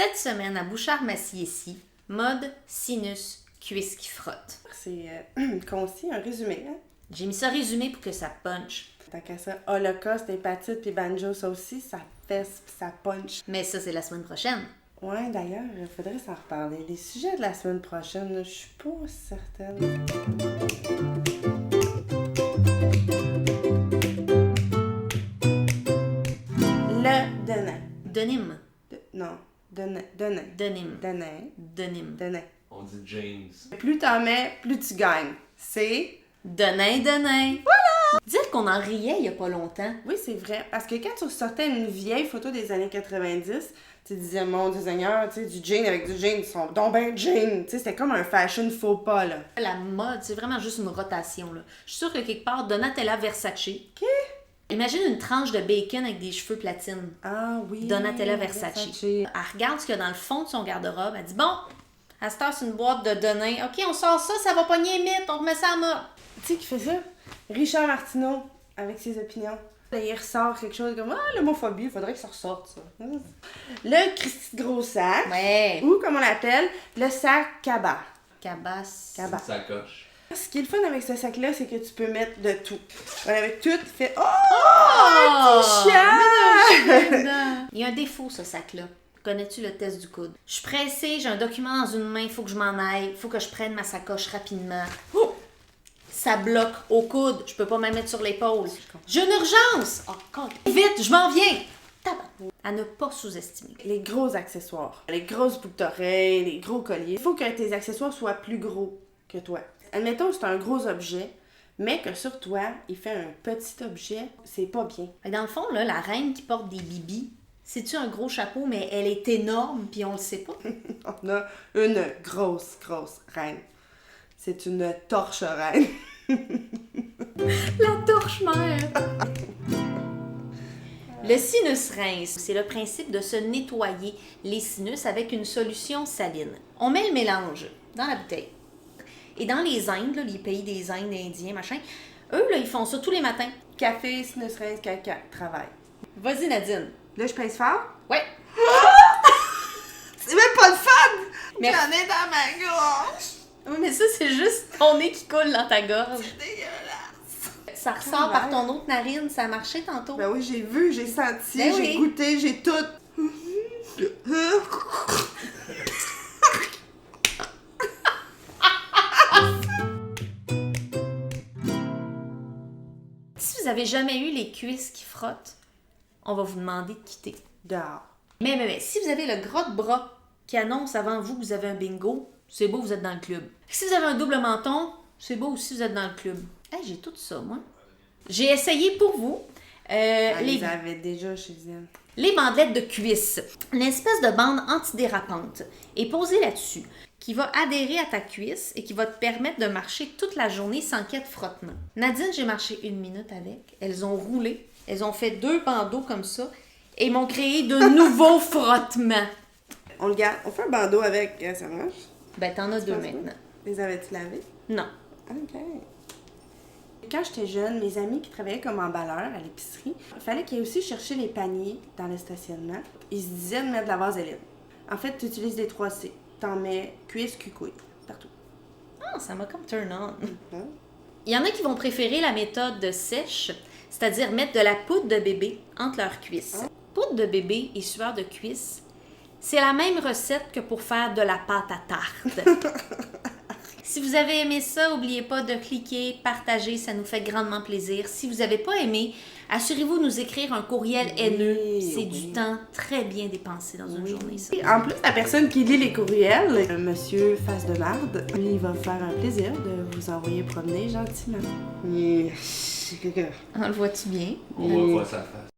Cette semaine, à Bouchard-Massier-Cy, mode sinus, cuisse qui frotte. C'est concis, un résumé, hein? J'ai mis ça résumé pour que ça punch. Tant qu'à ça, holocauste, hépatite puis banjo, ça aussi, ça fesse puis ça punch. Mais ça, c'est la semaine prochaine. Ouais, d'ailleurs, il faudrait s'en reparler. Les sujets de la semaine prochaine, là, je suis pas certaine. Le Denain. Denim. Non, Denain. Denim. Denain. Denim. Denain. On dit James. Plus t'en mets, plus tu gagnes. C'est... Denain. Voilà! Dire qu'on en riait il y a pas longtemps. Oui, c'est vrai. Parce que quand tu ressortais une vieille photo des années 90, tu disais, mon Dieu Seigneur, tu sais, du jean avec du jean, ils sont donc ben jean. Tu sais, c'était comme un fashion faux pas, là. La mode, c'est vraiment juste une rotation, là. Je suis sûre que quelque part, Donatella Versace. OK. Imagine une tranche de bacon avec des cheveux platine. Ah oui. Donatella Versace. Elle regarde ce qu'il y a dans le fond de son garde-robe. Elle dit, bon, à cette heure, c'est une boîte de Denain. OK, on sort ça, ça va pogner mythe, on remet ça à mode. Tu sais qui fait ça? Richard Martineau, avec ses opinions. Là, il ressort quelque chose comme l'homophobie, il faudrait que ça ressorte, ça. Le Christy de gros sac. Ouais. Ou, comme on l'appelle, le sac cabas. Cabasse. C'est une sacoche. Ce qui est le fun avec ce sac-là, c'est que tu peux mettre de tout. Avec tout, tu fais Oh! petit chat! Il y a un défaut, ce sac-là. Connais-tu le test du coude? Je suis pressée, j'ai un document dans une main, il faut que je m'en aille, il faut que je prenne ma sacoche rapidement. Oh! Ça bloque au coude, je peux pas me mettre sur l'épaule. J'ai une urgence! Oh, vite, je m'en viens! Tabac. À ne pas sous-estimer. Les gros accessoires, les grosses boucles d'oreilles, les gros colliers. Il faut que tes accessoires soient plus gros que toi. Admettons, c'est un gros objet, mais que sur toi, il fait un petit objet, c'est pas bien. Dans le fond, là, la reine qui porte des bibis, c'est-tu un gros chapeau, mais elle est énorme, puis on le sait pas? On a une grosse reine. C'est une torche reine. La torche mère! Le sinus rince, c'est le principe de se nettoyer les sinus avec une solution saline. On met le mélange dans la bouteille. Et dans les Indes, là, les pays des Indes, Indiens, machin, eux, là, ils font ça tous les matins. Café, sinus rince, caca, travail. Vas-y, Nadine. Là, je pèse fort? Ouais. C'est même pas le fun! Mais- J'en ai dans ma gorge! Oui, mais ça, c'est juste ton nez qui coule dans ta gorge. C'est dégueulasse! Ça ressort par ton autre narine, ça a marché tantôt. Ben oui, j'ai vu, j'ai senti, Ben j'ai oui. goûté, j'ai tout. Si vous avez jamais eu les cuisses qui frottent, on va vous demander de quitter. Dehors. Mais, si vous avez le gros de bras qui annonce avant vous que vous avez un bingo, c'est beau, vous êtes dans le club. Si vous avez un double menton, c'est beau aussi, vous êtes dans le club. Hey, j'ai tout ça, moi. J'ai essayé pour vous Les avait déjà chez elle. les bandelettes de cuisse. Une espèce de bande antidérapante est posée là-dessus, qui va adhérer à ta cuisse et qui va te permettre de marcher toute la journée sans qu'il y ait de frottement. Nadine, j'ai marché 1 minute avec. Elles ont roulé. Elles ont fait 2 bandeaux comme ça et m'ont créé de nouveaux frottements. On le garde, on fait un bandeau avec, ça marche? Ben, t'en as 2 penses pas? maintenant. Les avais-tu lavés? Non. OK. Quand j'étais jeune, mes amis qui travaillaient comme emballeurs à l'épicerie, il fallait qu'ils aient aussi cherché les paniers dans le stationnement. Ils se disaient de mettre de la vaseline. En fait, tu utilises les 3 C. T'en mets cuisse, cul-couille, partout. Ah, ça m'a comme turn on. Hein? Il y en a qui vont préférer la méthode de sèche, c'est-à-dire mettre de la poudre de bébé entre leurs cuisses. Poudre de bébé et sueur de cuisse, c'est la même recette que pour faire de la pâte à tarte. Si vous avez aimé ça, n'oubliez pas de cliquer, partager, ça nous fait grandement plaisir. Si vous n'avez pas aimé, assurez-vous de nous écrire un courriel haineux. C'est du temps très bien dépensé dans une journée, ça. En plus, la personne qui lit les courriels, monsieur face de marde, lui, il va me faire un plaisir de vous envoyer promener gentiment. On le voit-tu bien? On va voir sa face.